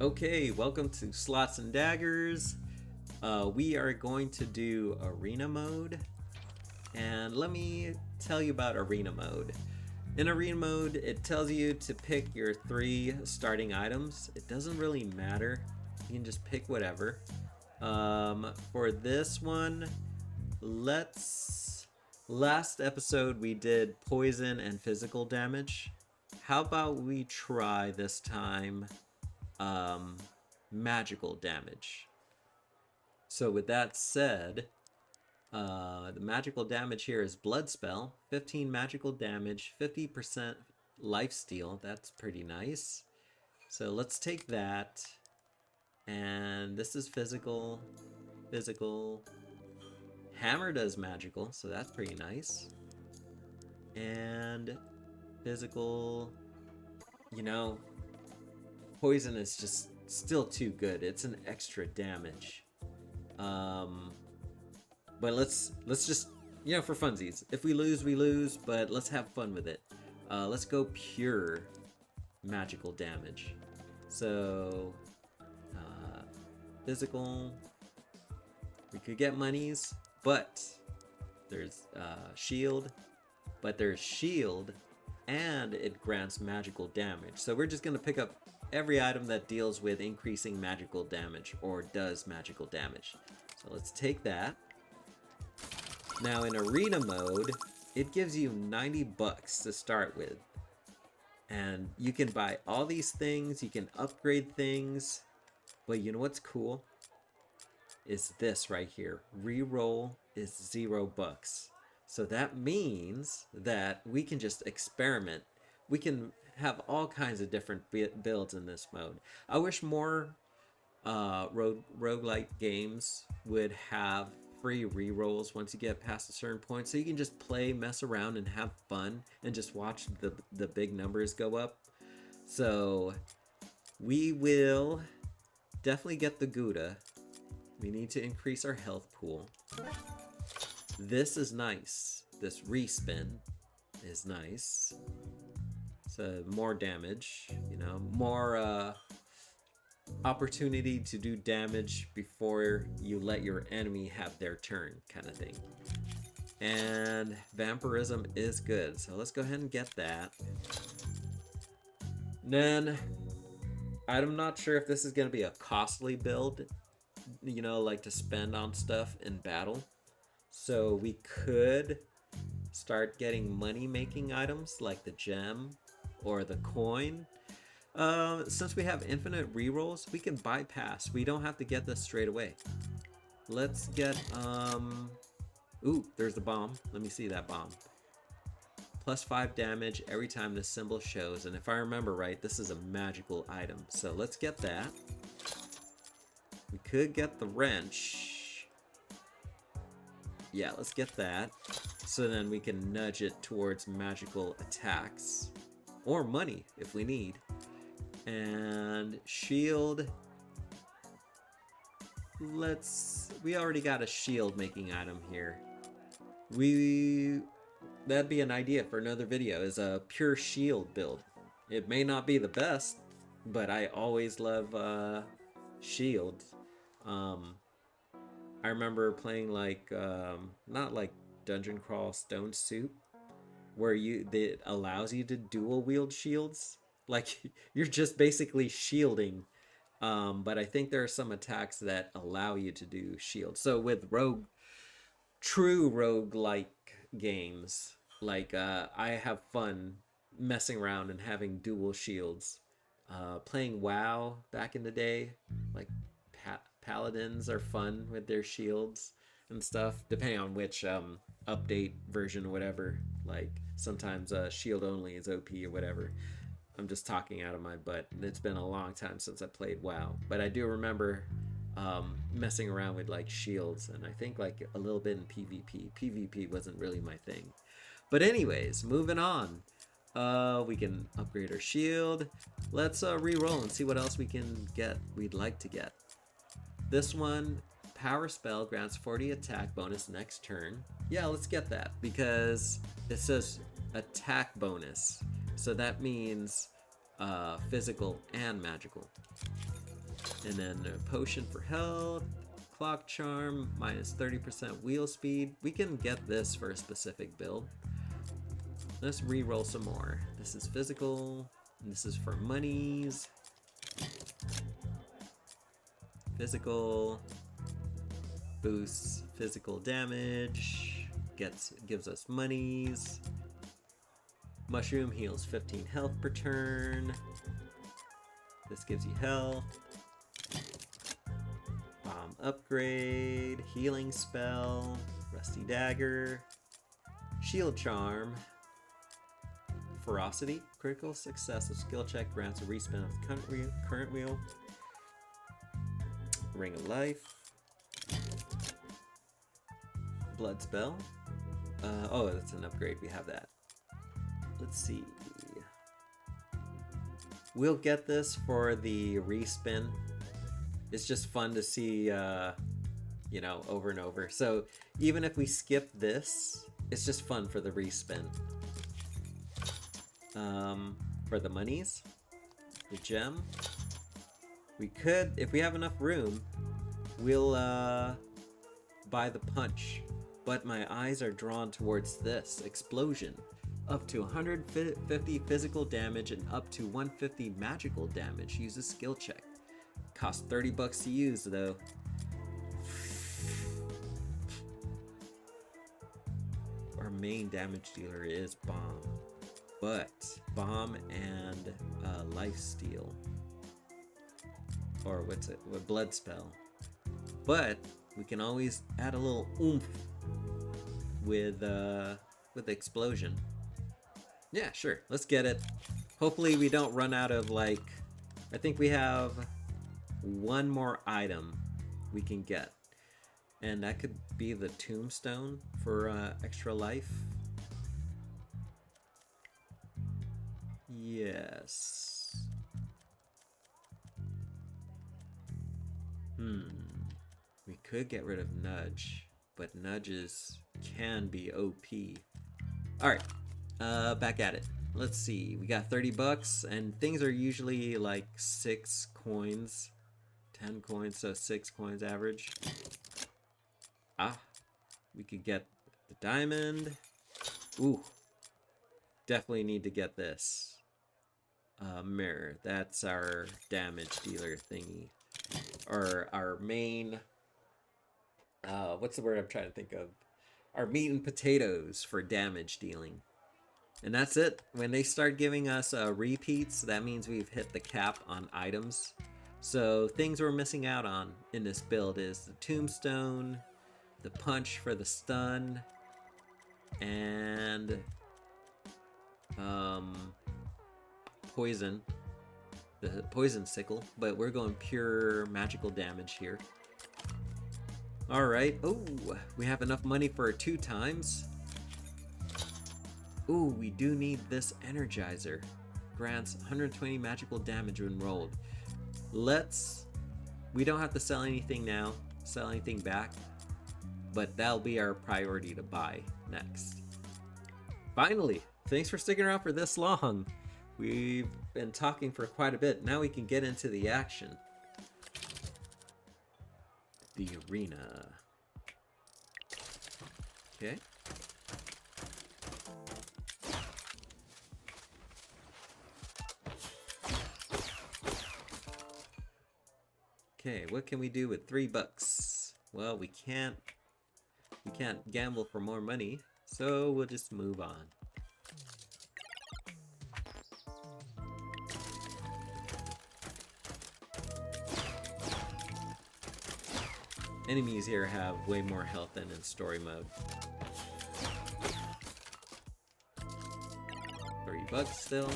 Okay, welcome to Slots and Daggers. We are going to do Arena Mode. And let me tell you about Arena Mode. In Arena Mode, it tells you to pick your 3 starting items. It doesn't really matter. You can just pick whatever. For this one, last episode we did poison and physical damage. How about we try this time magical damage? So with that said, the magical damage here is Blood Spell, 15 magical damage, 50% lifesteal. That's pretty nice. So let's take that. And this is physical. Physical. Hammer does magical, so that's pretty nice. And physical. You know, poison is just still too good. It's an extra damage. But let's just, for funsies. If we lose, we lose, but let's have fun with it. Let's go pure magical damage. So, physical. We could get monies, but there's shield. But there's shield, and it grants magical damage. So we're just going to pick up every item that deals with increasing magical damage or does magical damage. So let's take that. Now in arena mode, it gives you 90 bucks to start with. And you can buy all these things, you can upgrade things. But you know what's cool? Is this right here. Reroll is 0 bucks. So that means that we can just experiment. We can have all kinds of different builds in this mode. I wish more roguelite games would have free rerolls once you get past a certain point, so you can just play, mess around, and have fun, and just watch the big numbers go up. So we will definitely get the Gouda. We need to increase our health pool. This is nice. This respin is nice. So more damage, more opportunity to do damage before you let your enemy have their turn, kind of thing. And vampirism is good, so let's go ahead and get that. Then I'm not sure if this is going to be a costly build, like to spend on stuff in battle. So we could start getting money making items like the gem or the coin. Since we have infinite rerolls, we can bypass. We don't have to get this straight away. Let's get, ooh, there's the bomb. Let me see that bomb. Plus 5 damage every time this symbol shows. And if I remember right, this is a magical item. So let's get that. We could get the wrench. Yeah, let's get that. So then we can nudge it towards magical attacks. Or money, if we need. And shield. We already got a shield making item here. That'd be an idea for another video, is a pure shield build. It may not be the best, but I always love shields. I remember playing not like Dungeon Crawl Stone Soup, where it allows you to dual wield shields. Like, you're just basically shielding. But I think there are some attacks that allow you to do shields. So with true roguelike games, I have fun messing around and having dual shields. Playing WoW back in the day, like paladins are fun with their shields and stuff, depending on which update version or whatever. Like sometimes shield only is OP or whatever. I'm just talking out of my butt. It's been a long time since I played WoW, but I do remember messing around with shields, and I think a little bit in PvP. PvP wasn't really my thing. But anyways, moving on. We can upgrade our shield. Let's re-roll and see what else we'd like to get. This one, power spell, grants 40 attack bonus next turn. Yeah, let's get that, because it says attack bonus. So that means physical and magical. And then a potion for health, clock charm, minus 30% wheel speed. We can get this for a specific build. Let's re-roll some more. This is physical, and this is for monies. Physical, boosts physical damage, gives us monies. Mushroom heals 15 health per turn. This gives you health. Bomb upgrade, healing spell, rusty dagger, shield charm, ferocity, critical success of skill check grants a respin of the current wheel, ring of life, blood spell. Oh, that's an upgrade. We have that. Let's see. We'll get this for the respin. It's just fun to see, you know, over and over. So even if we skip this, it's just fun for the respin. For the monies, the gem. We could, if we have enough room, we'll buy the punch. But my eyes are drawn towards this explosion. Up to 150 physical damage and up to 150 magical damage. Use a skill check. Costs 30 bucks to use though. Our main damage dealer is bomb, but bomb and life steal, or what's it? What blood spell? But we can always add a little oomph with explosion. Yeah, sure. Let's get it. Hopefully we don't run out of, like, I think we have one more item we can get. And that could be the tombstone for extra life. Yes. We could get rid of Nudge, but Nudges can be OP. Alright. Back at it. Let's see. We got 30 bucks, and things are usually like 6 coins, 10 coins, so 6 coins average. We could get the diamond. Ooh. Definitely need to get this. Mirror. That's our damage dealer thingy. Or our main... what's the word I'm trying to think of? Our meat and potatoes for damage dealing. And that's it. When they start giving us repeats, that means we've hit the cap on items. So things we're missing out on in this build is the tombstone, the punch for the stun, and poison. The poison sickle, but we're going pure magical damage here. Alright. Oh, we have enough money for 2 times. Ooh, we do need this energizer. Grants 120 magical damage when rolled. We don't have to sell anything now, sell anything back, but that'll be our priority to buy next. Finally, thanks for sticking around for this long. We've been talking for quite a bit. Now we can get into the action. The arena. Okay. Okay, what can we do with 3 bucks? Well, we can't gamble for more money, so we'll just move on. Enemies here have way more health than in story mode. 30 bucks still.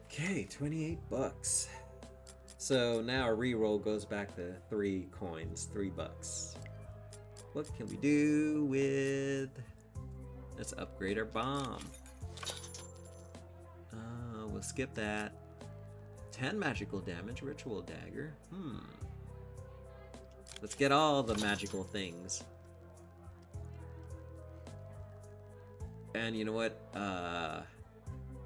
Okay, 28 bucks. So now our reroll goes back to 3 coins, 3 bucks. What can we do with... Let's upgrade our bomb. We'll skip that. 10 magical damage, ritual dagger. Let's get all the magical things. And you know what?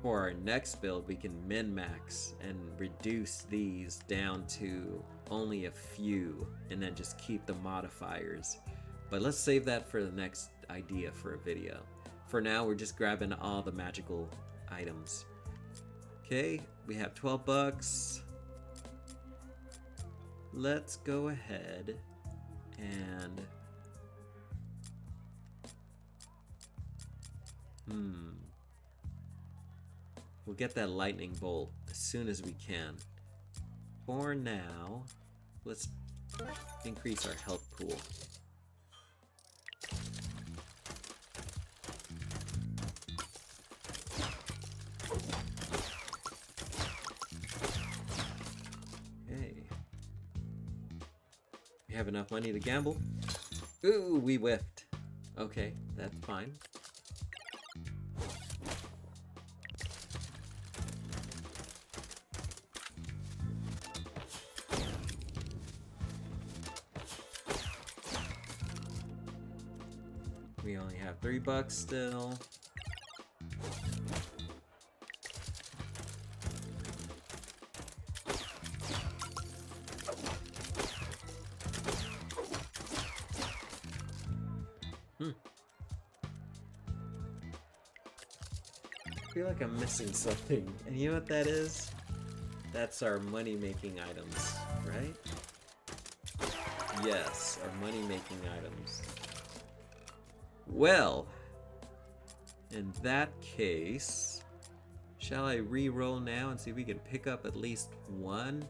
For our next build, we can min-max and reduce these down to only a few, and then just keep the modifiers. But let's save that for the next idea for a video. For now, we're just grabbing all the magical items. Okay, we have 12 bucks. Let's go ahead and we'll get that lightning bolt as soon as we can. For now, let's increase our health pool. Okay. We have enough money to gamble. Ooh, we whiffed. Okay, that's fine. We only have 3 bucks still. I feel like I'm missing something. And you know what that is? That's our money-making items, right? Yes, our money-making items. Well, in that case, shall I re-roll now and see if we can pick up at least one?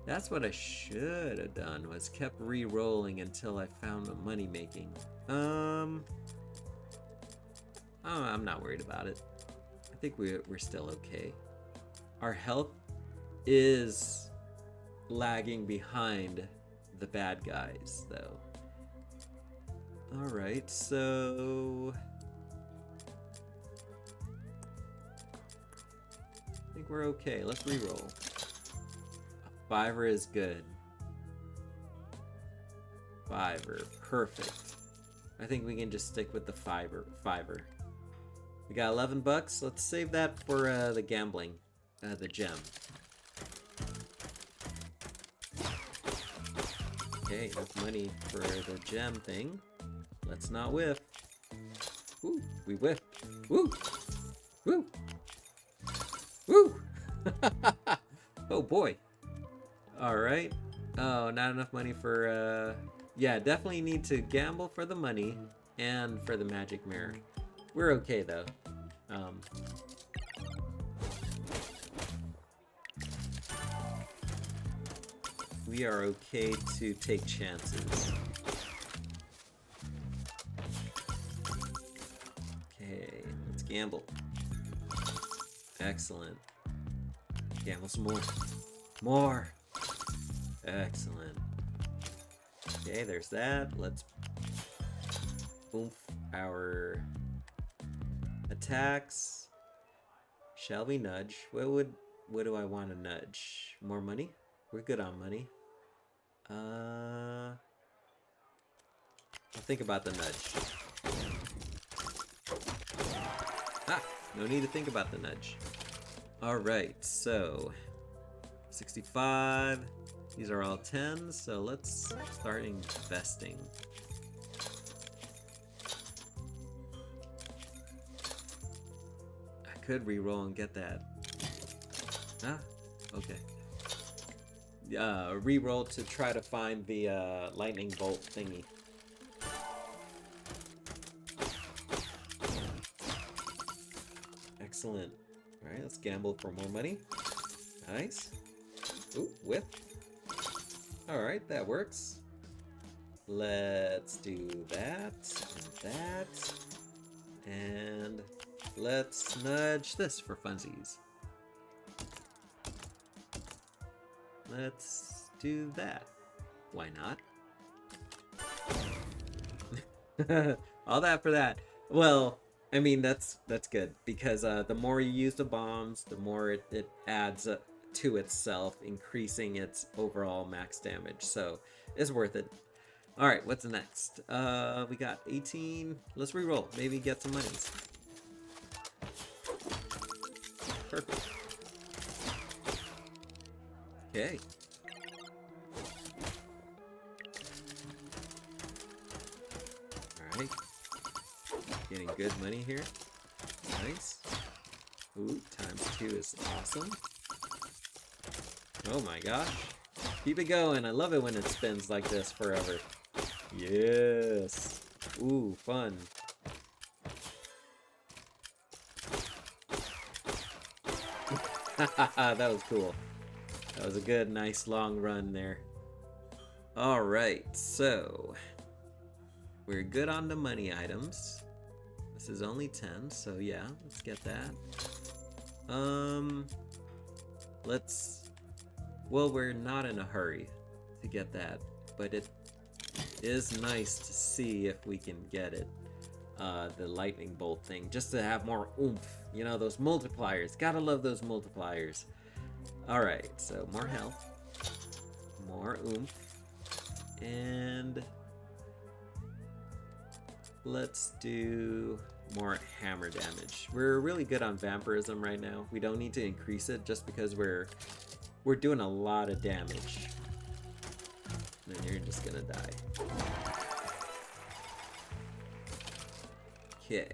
That's what I should have done, was kept re-rolling until I found the money-making. I'm not worried about it. I think we're still okay. Our health is lagging behind the bad guys, though. Alright, so I think we're okay. Let's re-roll. A 5er is good. 5er, perfect. I think we can just stick with the 5er. We got 11 bucks. Let's save that for the gambling, the gem. Okay, enough money for the gem thing. Let's not whiff. Ooh, we whiffed. Woo! Woo! Woo! Oh boy. Alright. Oh, not enough money for, yeah, definitely need to gamble for the money and for the magic mirror. We're okay, though. We are okay to take chances. Okay, let's gamble. Excellent. Gamble some more. More! Excellent. Okay, there's that. Let's oomph our attacks. Shall we nudge? What do I want to nudge? More money? We're good on money. I'll think about the nudge. Ah, no need to think about the nudge. Alright, so 65. These are all 10s, so let's start investing. I could re-roll and get that. Ah, okay. Re-roll to try to find the lightning bolt thingy. Excellent. Alright, let's gamble for more money. Nice. Ooh, whip. Alright, that works. Let's do that, and that. And let's nudge this for funsies. Let's do that. Why not? All that for that. Well, I mean, that's good, because the more you use the bombs, the more it adds to itself, increasing its overall max damage. So it's worth it. Alright, what's next? We got 18. Let's re-roll. Maybe get some monies. Perfect. Okay. Alright. Getting good money here. Nice. Ooh, ×2 is awesome. Oh my gosh. Keep it going. I love it when it spins like this forever. Yes. Ooh, fun. That was cool. That was a good, nice long run there. Alright, so we're good on the money items. This is only 10, so yeah, let's get that. Well, we're not in a hurry to get that, but it is nice to see if we can get it. The lightning bolt thing, just to have more oomph. You know, those multipliers. Gotta love those multipliers. Alright, so more health. More oomph. And let's do more hammer damage. We're really good on vampirism right now. We don't need to increase it just because we're doing a lot of damage. And then you're just gonna die. Okay.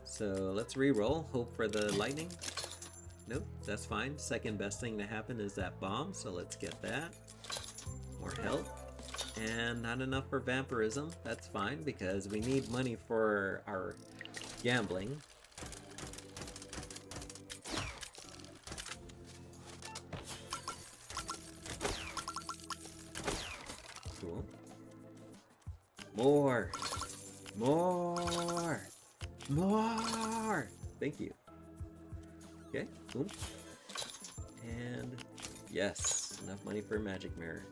So let's re-roll. Hope for the lightning. Nope, that's fine. Second best thing to happen is that bomb, so let's get that. More health. And not enough for vampirism. That's fine, because we need money for our gambling. Cool. More! More! More! Thank you. Okay, boom. And yes, enough money for a magic mirror.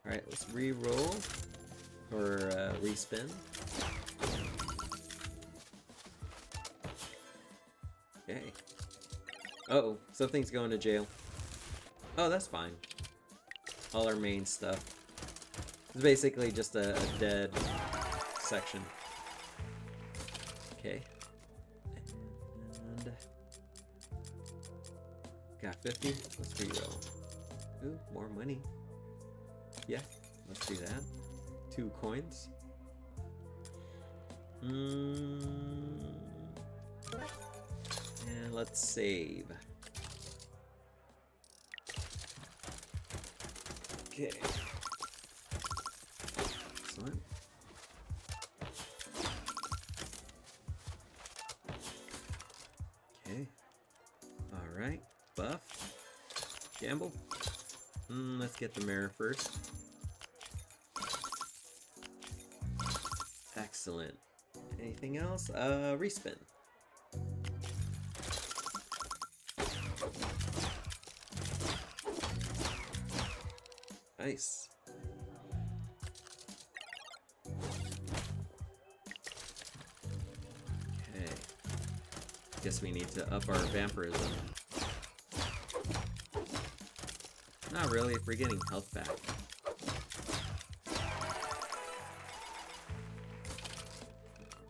Alright, let's re-roll or respin. Okay. Uh-oh, something's going to jail. Oh, that's fine. All our main stuff. It's basically just a dead section. Okay. And got 50. Let's re-roll. Ooh, more money. Yeah, let's do that. 2 coins. And let's save. Okay. Excellent. Okay. Alright. Buff. Gamble. Let's get the mirror first. Excellent. Anything else? Respin. Nice. Okay. Guess we need to up our vampirism. Not really, if we're getting health back.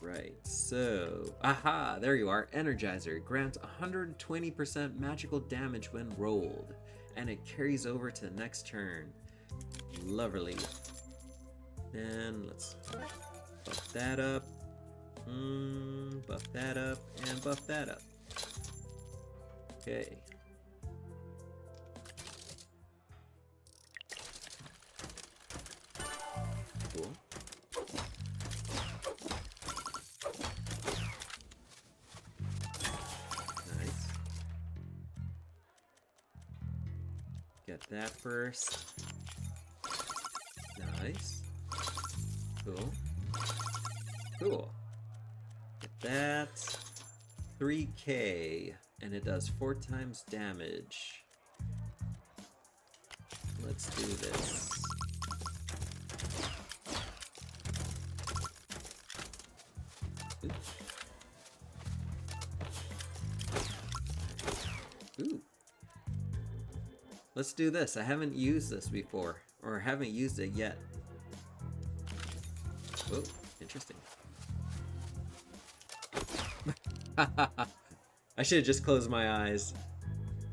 Right, so... Aha! There you are. Energizer. Grants 120% magical damage when rolled. And it carries over to the next turn. Lovely. And let's buff that up. Buff that up. And buff that up. Okay. Cool. Nice. Get that first. Nice. Cool. Cool. Get that. 3k. And it does 4 times damage. Let's do this. Ooh. Let's do this. I haven't used this before, or haven't used it yet. Oh, interesting. I should have just closed my eyes.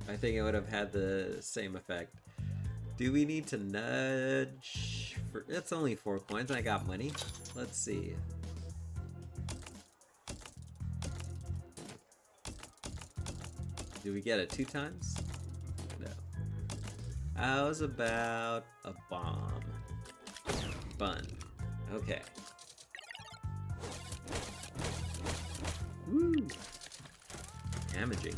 I think it would have had the same effect. Do we need to nudge? It's only 4 coins. I got money. Let's see. Do we get it 2 times? No. How's about a bomb? Bun. Okay. Woo! Damaging.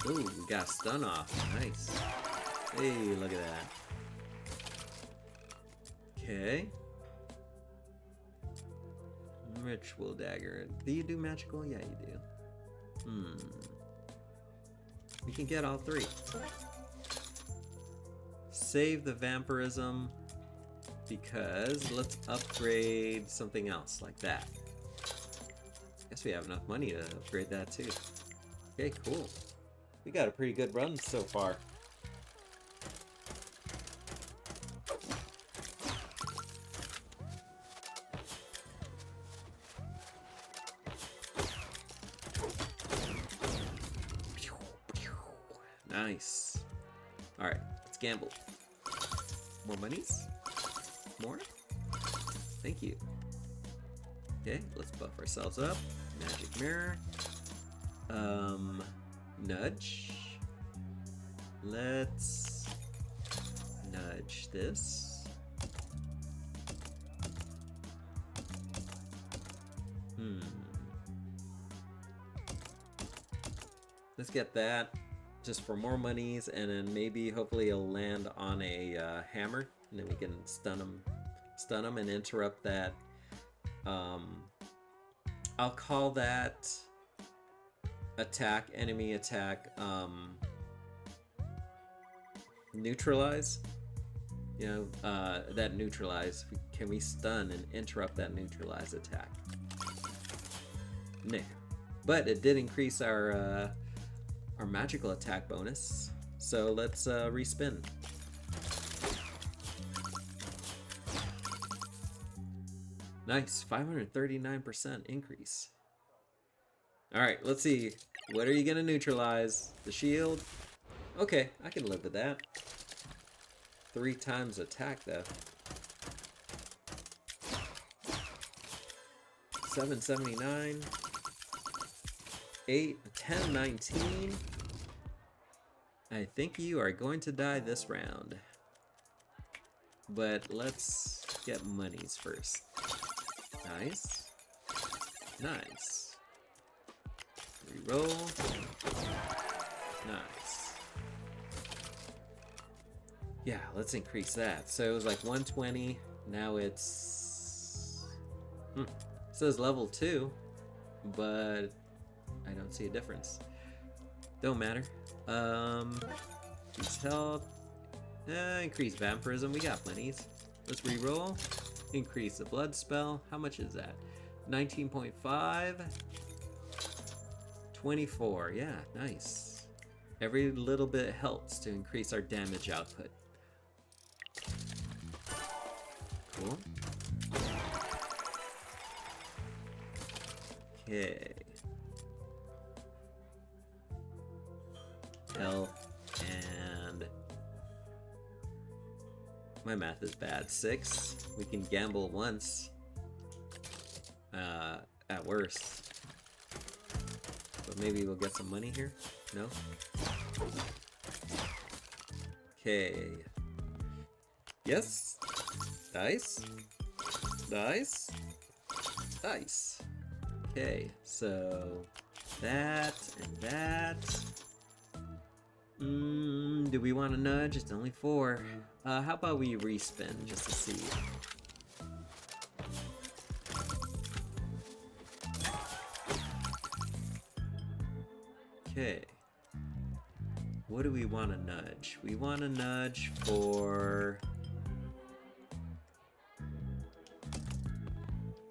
Ooh, we got stun off. Nice. Hey, look at that. Okay. Ritual dagger. Do you do magical? Yeah, you do. We can get all 3. Save the vampirism because let's upgrade something else like that. Guess we have enough money to upgrade that too. Okay, cool. We got a pretty good run so far. Nice. Alright, let's gamble. More monies? More? Thank you. Okay, let's buff ourselves up. Magic mirror. Nudge. Let's nudge this. Let's get that just for more monies, and then maybe hopefully it'll land on a hammer, and then we can stun them and interrupt that. I'll call that enemy attack, neutralize. You know, that neutralize. Can we stun and interrupt that neutralize attack? No. But it did increase our magical attack bonus. So let's respin. Nice, 539% increase. Alright, let's see. What are you gonna neutralize? The shield? Okay, I can live with that. 3 times attack though. 779. 8, 10, 19. I think you are going to die this round. But let's get monies first. Nice. Nice. Reroll. Nice. Yeah, let's increase that. So it was like 120. Now it's... It says level 2, but I don't see a difference. Don't matter. Increase health. Increase vampirism. We got monies. Let's reroll. Increase the blood spell. How much is that? 19.5. 24. Yeah, nice. Every little bit helps to increase our damage output. Cool. Okay. Health and... My math is bad. 6. We can gamble once. At worst. But maybe we'll get some money here? No? Okay. Yes. Dice. Dice. Dice. Okay, so that and that. Do we want to nudge? It's only 4. How about we respin just to see? Okay. What do we want to nudge? We want to nudge for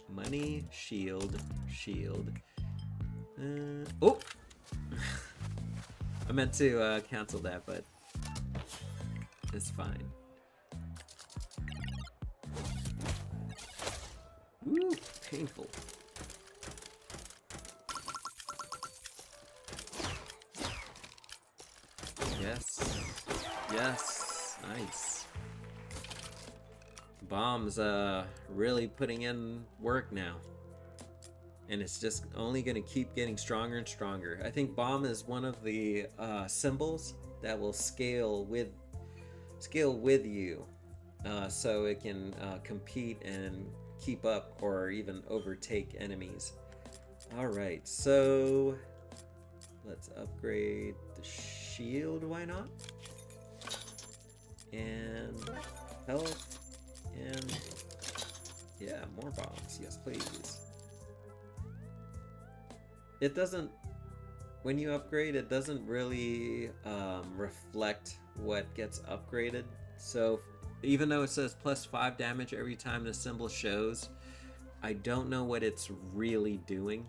money, shield, shield. Oh! I meant to cancel that, but It's fine. Ooh, painful. Yes. Yes. Nice. Bomb's really putting in work now. And it's just only going to keep getting stronger and stronger. I think bomb is one of the symbols that will scale with you, so it can compete and keep up or even overtake enemies. All right, so let's upgrade the shield. Why not? And health, and yeah, more bombs. Yes, please. It doesn't, when you upgrade, it doesn't really reflect what gets upgraded. So even though it says plus 5 damage every time the symbol shows, I don't know what it's really doing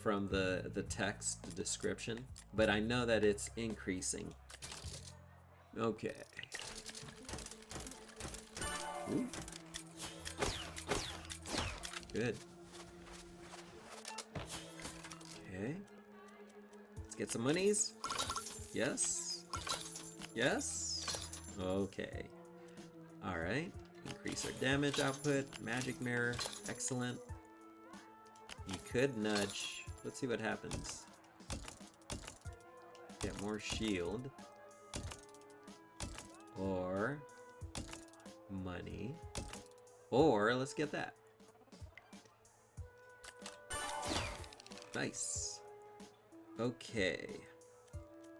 from the text, the description, but I know that it's increasing. Okay. Ooh. Good. Okay. Let's get some monies. Yes. Yes. Okay. Alright. Increase our damage output. Magic mirror. Excellent. You could nudge. Let's see what happens. Get more shield. Or money. Or let's get that. Nice. Okay.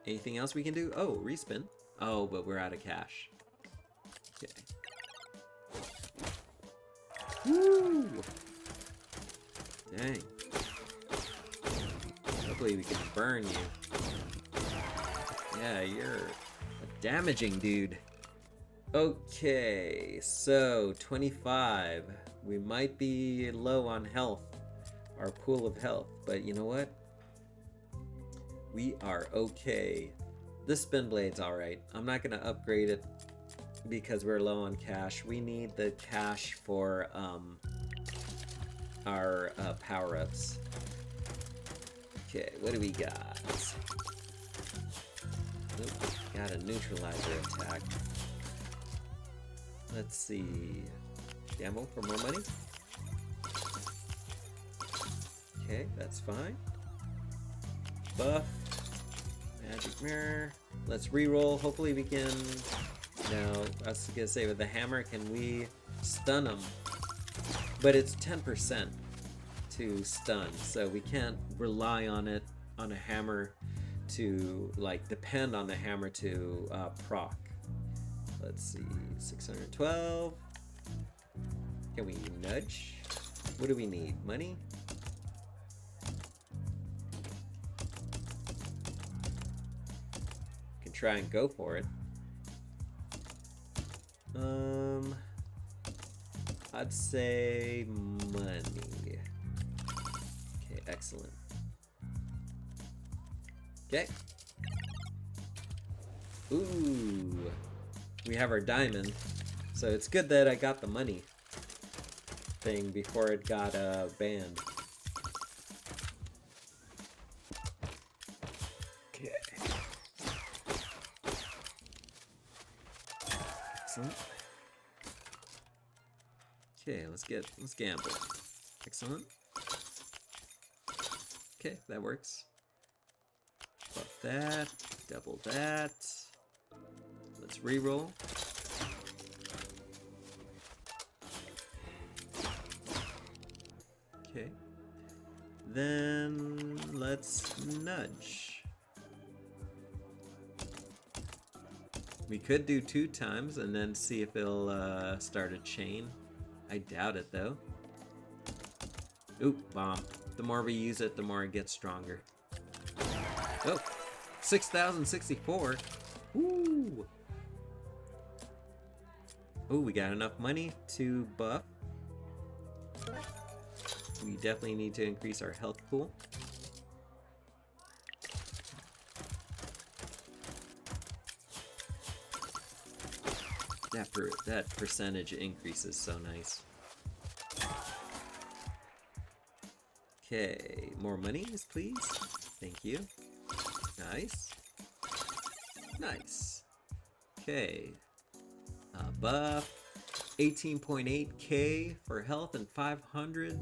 Anything else we can do? Oh, respin. Oh, but we're out of cash. Okay. Woo! Dang. Hopefully we can burn you. Yeah, you're a damaging dude. Okay, so 25. We might be low on health, our pool of health, but you know what? We are okay. This spin blade's alright. I'm not gonna upgrade it because we're low on cash. We need the cash for our power-ups. Okay, what do we got? Nope, got a neutralizer attack. Let's see. Gamble for more money. Okay, that's fine. Buff. Magic mirror. Let's re-roll. Hopefully we can... No, I was gonna say with the hammer, can we stun them? But it's 10% to stun, so we can't rely on it, on a hammer to, like, depend on the hammer to proc. Let's see, 612. Can we nudge? What do we need? Money? Can try and go for it. I'd say money. Okay, excellent. Okay. Ooh. We have our diamond. So it's good that I got the money thing before it got banned. Okay. Excellent. Okay, let's gamble. Excellent. Okay, that works. Buff that, double that. Let's re-roll. Okay. Then let's nudge. We could do 2 times and then see if it'll start a chain. I doubt it though. Oop, bomb. The more we use it, the more it gets stronger. Oh, 6,064. Woo! Oh, we got enough money to buff. We definitely need to increase our health pool. that percentage increase is so nice. Okay, more monies, please. Thank you. Nice. Nice. Okay. Buff. 18.8k for health and 500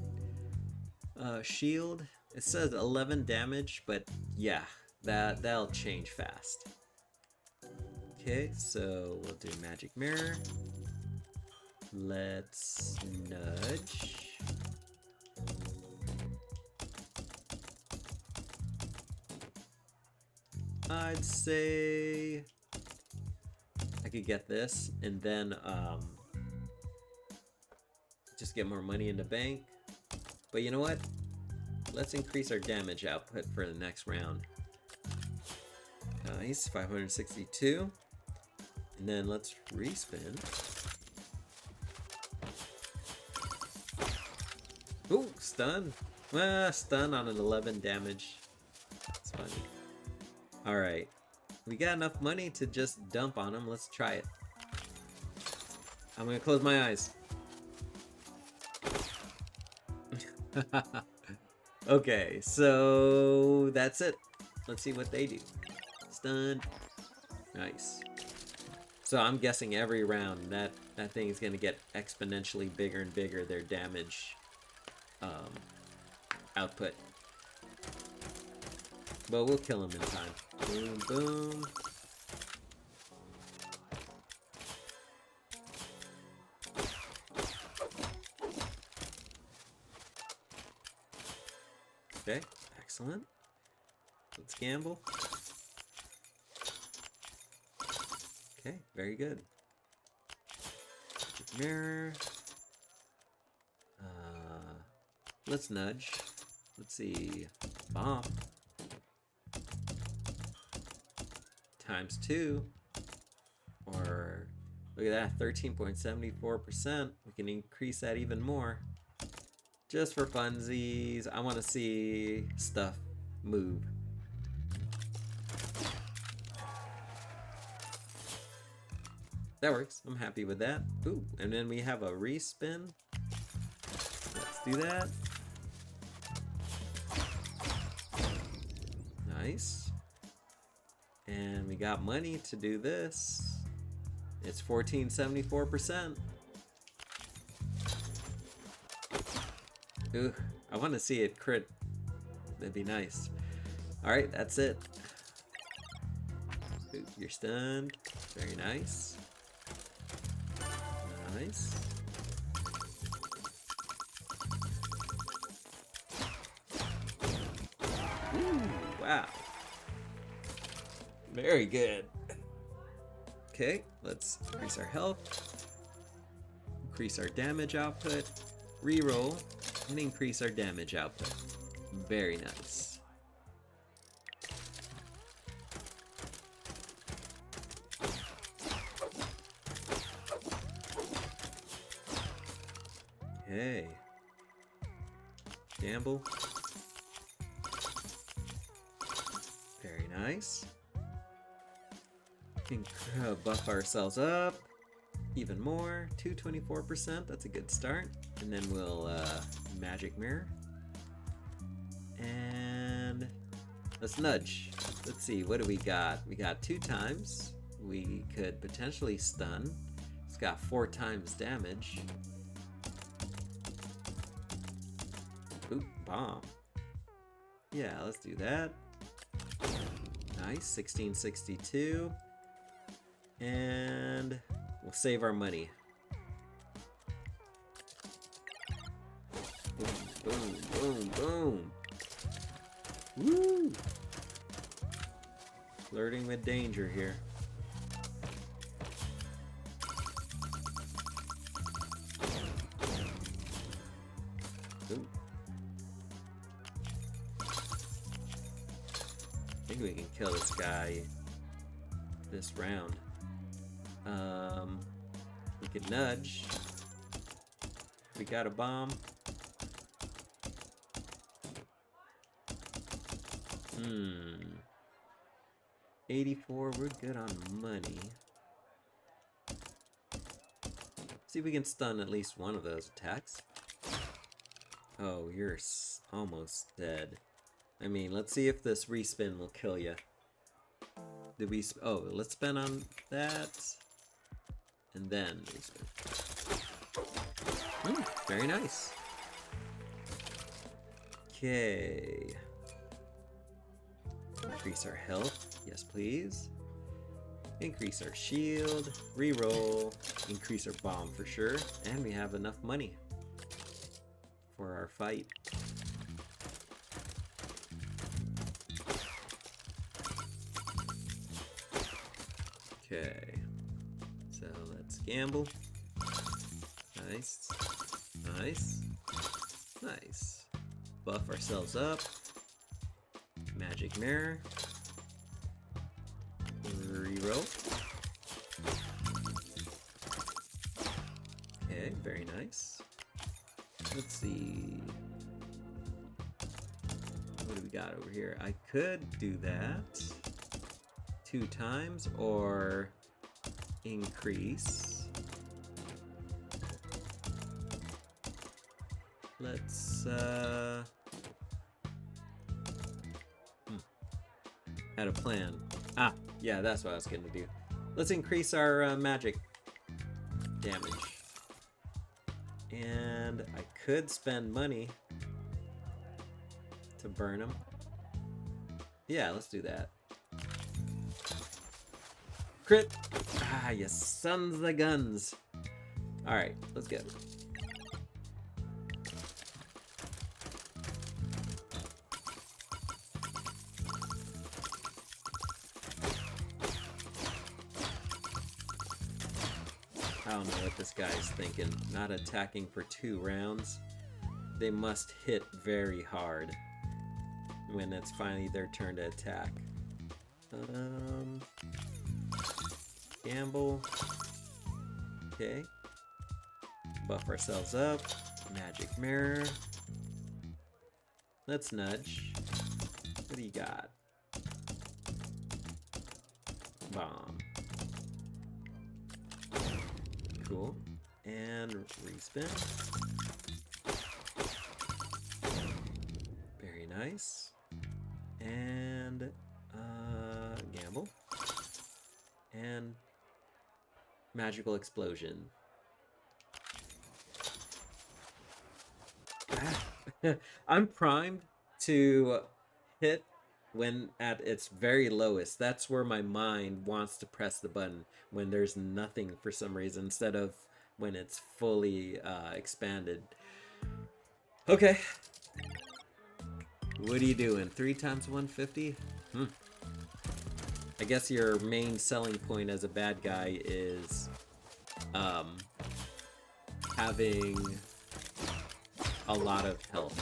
shield. It says 11 damage, but yeah, that'll change fast. Okay, so we'll do magic mirror. Let's nudge. I'd say I could get this and then just get more money in the bank. But you know what? Let's increase our damage output for the next round. Nice, 562. And then let's respin. Ooh, stun. Stun on an 11 damage. That's funny. Alright. We got enough money to just dump on him. Let's try it. I'm gonna close my eyes. Okay, so that's it. Let's see what they do. Stun. Nice. So I'm guessing every round that thing is gonna get exponentially bigger and bigger, their damage output. But we'll kill him in time. Boom, boom. Okay, excellent. Let's gamble. Okay, very good. Mirror. Let's nudge. Let's see. Bomb. Times 2. Or, look at that, 13.74%. We can increase that even more. Just for funsies. I want to see stuff move. That works. I'm happy with that. Ooh, and then we have a respin. Let's do that. Nice. And we got money to do this. It's 14.74%. Ooh, I want to see it crit. That'd be nice. Alright, that's it. Ooh, you're stunned. Very nice. Nice. Ooh, wow. Very good. Okay, let's increase our health, increase our damage output, reroll, and increase our damage output. Very nice. Okay. Gamble. Very nice. Can buff ourselves up even more. 224%. That's a good start. And then we'll magic mirror. And let's nudge. Let's see, what do we got? We got 2 times. We could potentially stun. It's got 4 times damage. Oop, bomb. Yeah, let's do that. Nice, 1662. And we'll save our money. Boom, boom, boom, boom. Woo! Flirting with danger here. Ooh. I think we can kill this guy this round. We could nudge. We got a bomb. 84, we're good on money. See if we can stun at least one of those attacks. Oh, you're almost dead. I mean, let's see if this respin will kill you. Did we... Oh, let's spin on that. And then respin. Very nice. Okay. Increase our health. Yes, please. Increase our shield. Reroll. Increase our bomb for sure. And we have enough money for our fight. Okay. So let's gamble. Nice. Nice. Nice. Buff ourselves up. Magic mirror. Reroll. Okay, very nice. Let's see. What do we got over here? I could do that 2 times or increase. Let's had a plan. Ah, yeah, that's what I was gonna do. Let's increase our magic damage. And I could spend money to burn them. Yeah, let's do that. Crit! Ah, you sons of the guns. Alright, let's go. I don't know what this guy's thinking. Not attacking for 2 rounds. They must hit very hard when it's finally their turn to attack. Gamble. Okay. Buff ourselves up. Magic mirror. Let's nudge. What do you got? Bomb. Cool. And respin. Very nice. And gamble. And magical explosion. I'm primed to hit when at its very lowest. That's where my mind wants to press the button, when there's nothing for some reason, instead of when it's fully expanded. Okay. What are you doing? 3 times 150? I guess your main selling point as a bad guy is having a lot of health.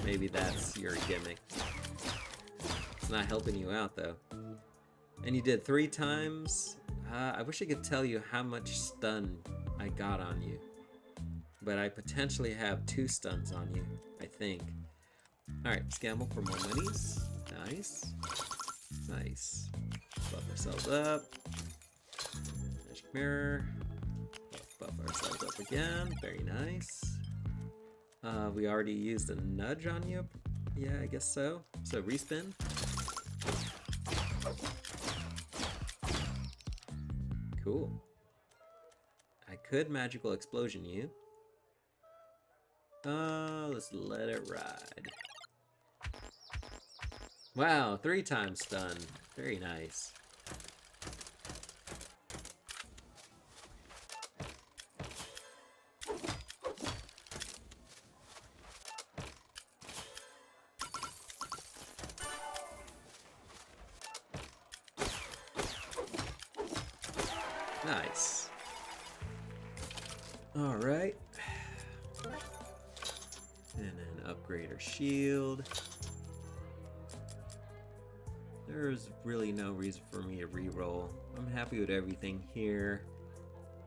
Maybe that's your gimmick. It's not helping you out though. And you did 3 times. I wish I could tell you how much stun I got on you. But I potentially have 2 stuns on you, I think. Alright, let's gamble for more monies. Nice. Nice. Buff ourselves up. Magic mirror. Buff ourselves up again. Very nice. We already used a nudge on you. Yeah, I guess so. So respin. Cool. I could magical explosion you. Let's let it ride. Wow, 3 times stun. Very nice. Nice. All right. And then upgrade our shield. There's really no reason for me to re-roll. I'm happy with everything here.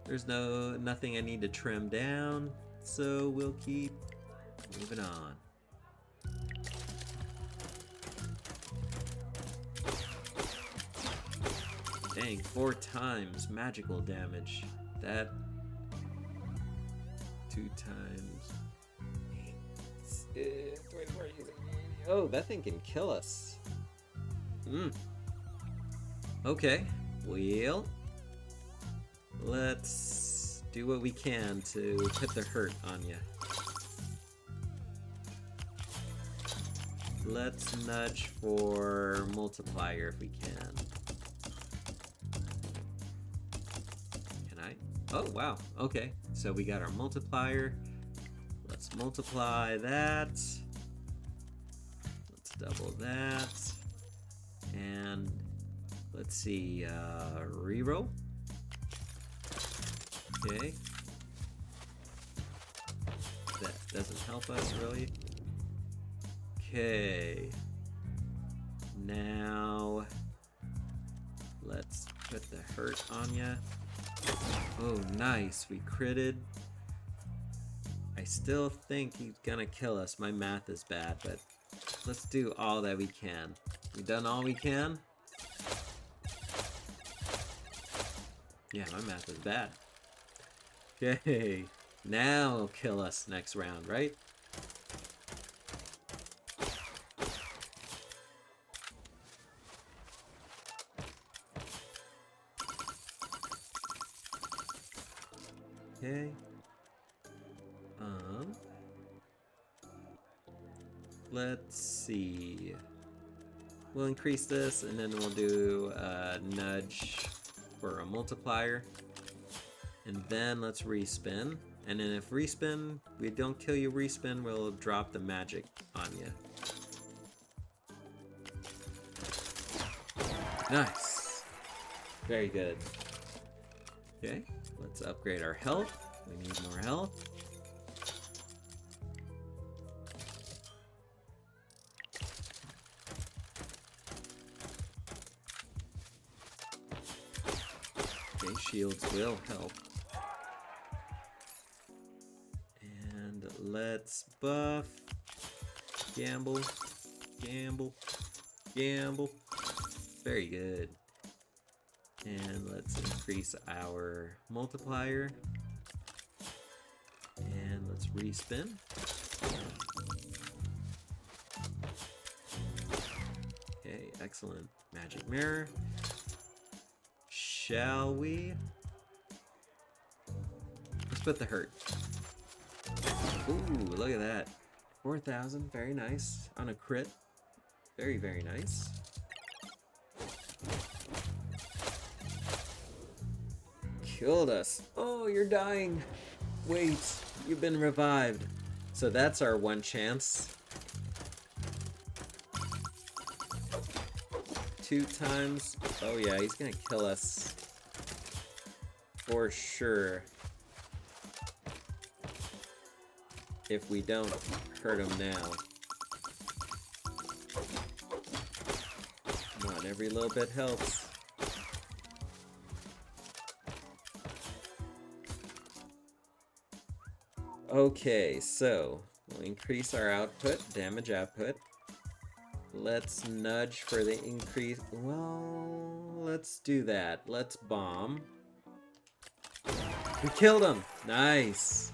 There's nothing I need to trim down, so we'll keep moving on. Dang, 4 times magical damage. That 2 times. Oh, that thing can kill us. Okay. Well, let's do what we can to put the hurt on you. Let's nudge for multiplier if we can. Can I? Oh, wow. Okay. So we got our multiplier. Let's multiply that. Let's double that. And let's see, reroll. Okay. That doesn't help us really. Okay. Now let's put the hurt on ya. Oh, nice. We critted. I still think he's gonna kill us. My math is bad, but let's do all that we can. We done all we can? Yeah, my math is bad. Okay. Now he'll kill us next round, right? Okay. Let's see. We'll increase this, and then we'll do a nudge for a multiplier. And then let's respin. And then if respin, we don't kill you respin, we'll drop the magic on you. Nice. Very good. Okay, let's upgrade our health. We need more health. Okay, shields will help. And let's buff. Gamble. Gamble. Gamble. Very good. And let's increase our multiplier. And let's respin. Okay, excellent. Magic mirror. Shall we? Let's put the hurt. Ooh, look at that. 4,000, very nice. On a crit. Very, very nice. Killed us. Oh, you're dying. Wait, you've been revived. So that's our one chance. 2 times. Oh yeah, he's gonna kill us. For sure. If we don't hurt him now. Come on, every little bit helps. Okay, so we'll increase our output, damage output. Let's nudge for the increase. Well, let's do that. Let's bomb. We killed him! Nice!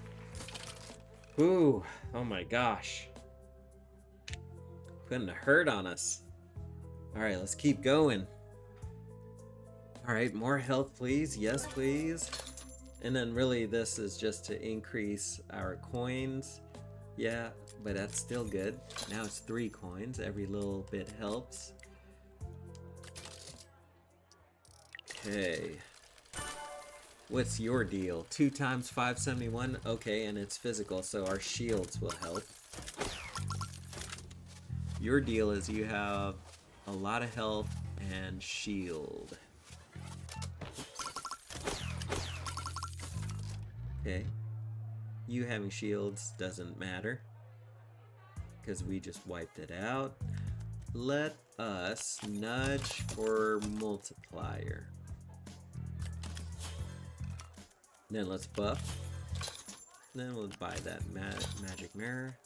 Ooh, oh my gosh. Putting a hurt on us. Alright, let's keep going. Alright, more health please. Yes, please. And then really this is just to increase our coins. Yeah, but that's still good. Now it's 3 coins. Every little bit helps. Okay. What's your deal? 2 times 571? Okay, and it's physical, so our shields will help. Your deal is you have a lot of health and shield. Okay. You having shields doesn't matter, because we just wiped it out. Let us nudge for multiplier. Then let's buff. Then we'll buy that magic mirror.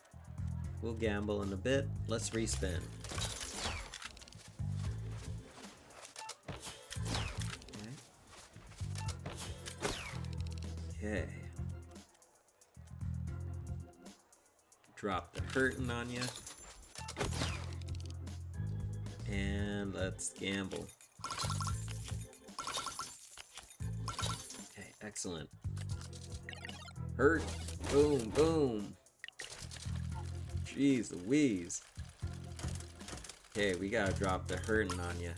We'll gamble in a bit. Let's respin. Okay. Okay. drop the hurting on you. And let's gamble. Okay, excellent. Hurt. Boom, boom. Jeez Louise. Okay, we gotta drop the hurting on you.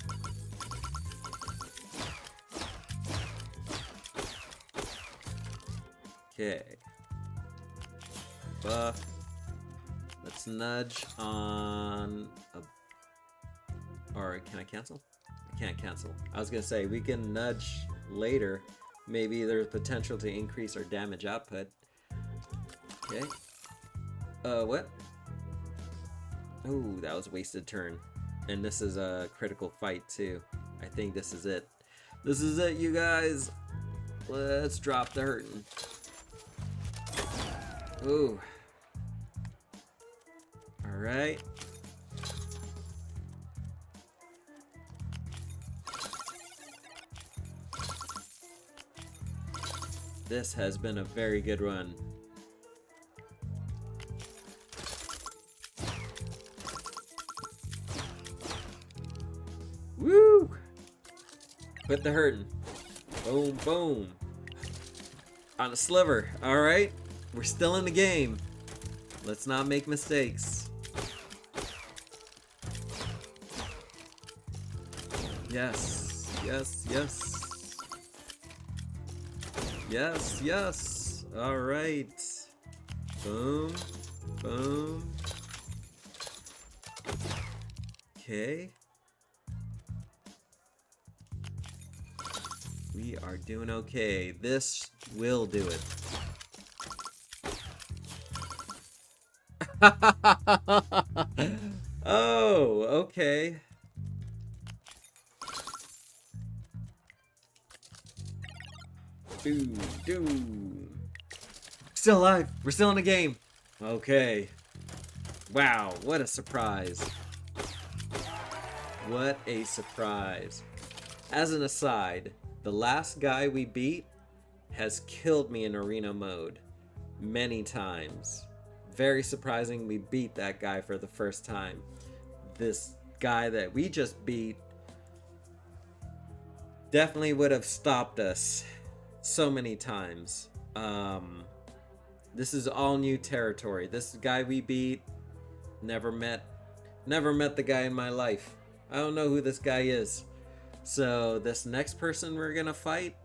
Okay. Buff. Let's nudge on a... Or can I cancel? I can't cancel. I was gonna say, we can nudge later. Maybe there's potential to increase our damage output. Okay. What? Ooh, that was a wasted turn. And this is a critical fight too. I think this is it. This is it, you guys. Let's drop the hurting. Ooh. Alright. This has been a very good run. Woo! Quit the hurting. Boom, boom. On a sliver. Alright. We're still in the game. Let's not make mistakes. Yes. Yes, yes. Yes, yes. Alright. Boom. Boom. Okay. We are doing okay. This will do it. Oh, okay. Doom. Still alive. We're still in the game. Okay. Wow, what a surprise. What a surprise. As an aside, the last guy we beat has killed me in arena mode many times. Very surprising we beat that guy for the first time. This guy that we just beat definitely would have stopped us so many times. This is all new territory. This guy we beat, never met the guy in my life. I don't know who this guy is. So this next person we're gonna fight,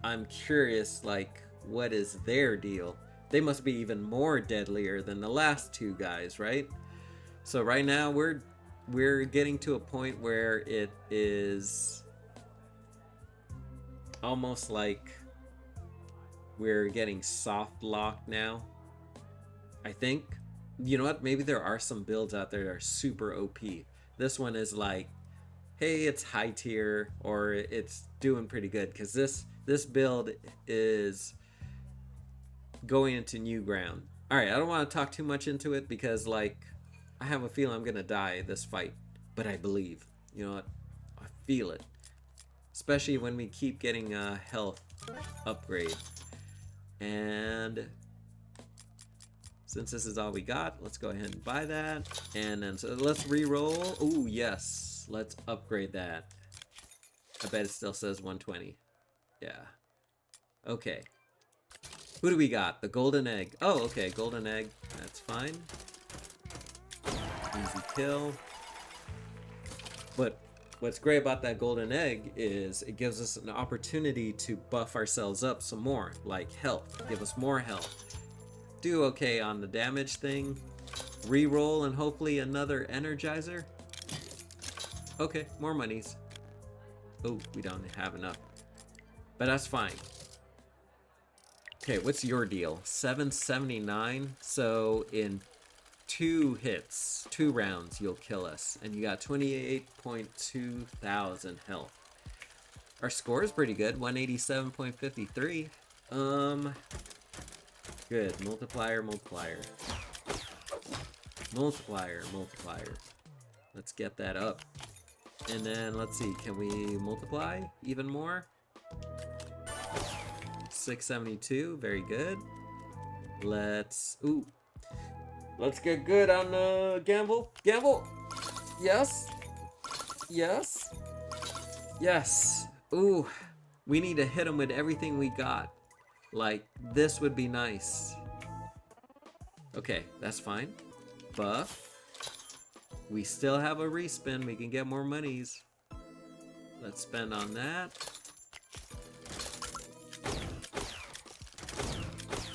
I'm curious, like, what is their deal? They must be even more deadlier than the last two guys, right? So right now we're getting to a point where it is almost like we're getting soft locked now. I think. You know what? Maybe there are some builds out there that are super OP. This one is like, hey, it's high tier, or it's doing pretty good, because this build is going into new ground. All right, I don't want to talk too much into it because, like, I have a feeling I'm gonna die this fight, but I believe. You know what? I feel it, especially when we keep getting a health upgrade. And since this is all we got, let's go ahead and buy that. And then so let's re-roll. Ooh, yes. Let's upgrade that. I bet it still says 120. Yeah. Okay. Who do we got? The golden egg. Oh, okay. Golden egg. That's fine. Easy kill. But what's great about that golden egg is it gives us an opportunity to buff ourselves up some more. Like health. Give us more health. Do okay on the damage thing. Re-roll and hopefully another energizer. Okay, more monies. Oh, we don't have enough. But that's fine. Okay, what's your deal? 779. So in 2 hits, 2 rounds, you'll kill us. And you got 28.2 thousand health. Our score is pretty good. 187.53. Good. Multiplier, multiplier. Multiplier, multiplier. Let's get that up. And then, let's see, can we multiply even more? 672, very good. Let's, ooh. Let's get good on gamble. Gamble. Yes. Yes. Yes. Ooh. We need to hit him with everything we got. Like, this would be nice. Okay, that's fine. Buff. We still have a respin. We can get more monies. Let's spend on that.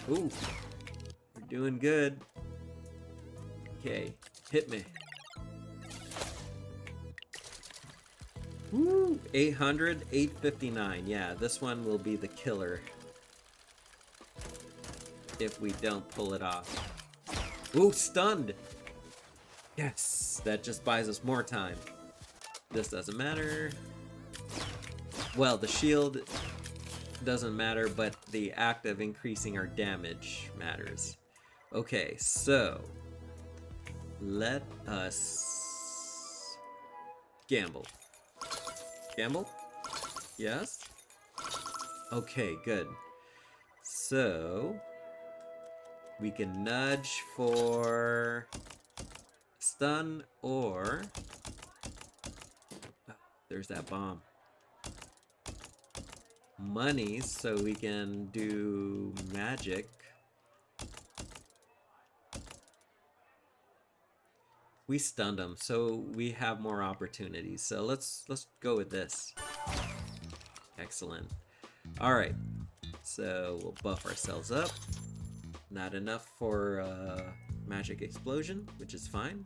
Ooh. We're doing good. Okay, hit me. Woo! 800, 859. Yeah, this one will be the killer. If we don't pull it off. Ooh, stunned! Yes! That just buys us more time. This doesn't matter. Well, the shield doesn't matter, but the act of increasing our damage matters. Okay, so let us gamble. Gamble? Yes? Okay, good. So we can nudge for stun or there's that bomb. Money, so we can do magic. We stunned him, so we have more opportunities. So let's go with this. Excellent. All right, so we'll buff ourselves up. Not enough for magic explosion, which is fine.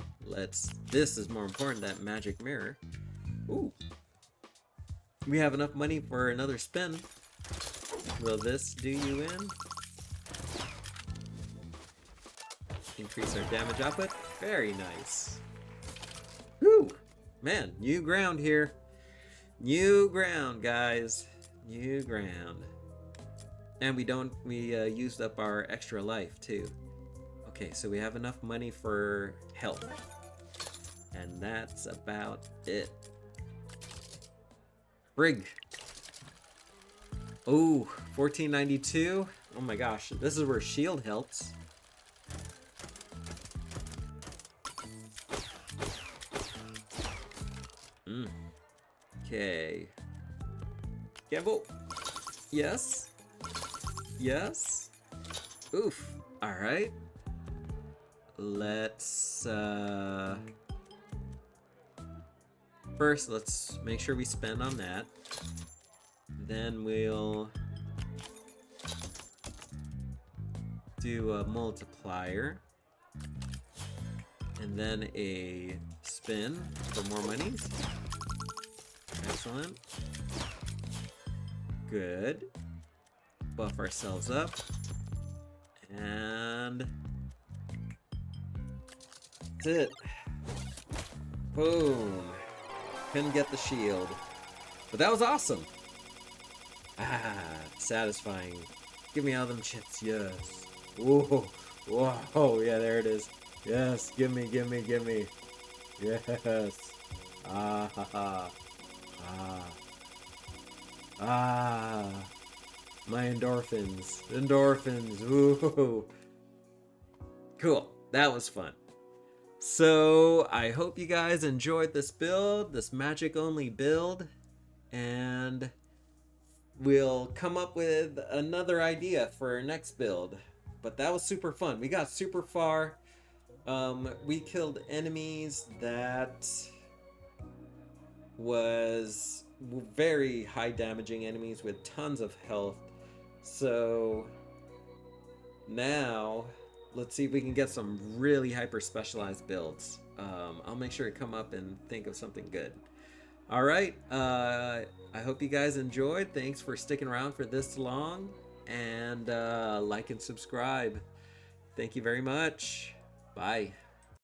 This is more important, that magic mirror. Ooh. We have enough money for another spin. Will this do you in? Increase our damage output. Very nice. Whew. Man, new ground here. New ground, guys. New ground. And we used up our extra life too. Okay, so we have enough money for health. And that's about it. Brig. Oh, 1492. Oh my gosh, this is where shield helps. Okay. Gamble. Yes. Yes. Oof. All right. Let's first let's make sure we spend on that. Then we'll do a multiplier. And then a spin for more monies. Excellent. Good. Buff ourselves up. And that's it. Boom. Couldn't get the shield. But that was awesome. Ah, satisfying. Give me all them chips, yes. Whoa. Whoa, yeah, there it is. Yes, gimme, gimme, gimme. Yes. Ah, ha, ha. Ah. Ah. My endorphins. Endorphins. Ooh. Cool. That was fun. So, I hope you guys enjoyed this build, this magic only build, and we'll come up with another idea for our next build. But that was super fun. We got super far. We killed enemies that was very high damaging enemies with tons of health. So now let's see if we can get some really hyper specialized builds. I'll make sure to come up and think of something good. All right, I hope you guys enjoyed. Thanks for sticking around for this long, and like and subscribe. Thank you very much. Bye.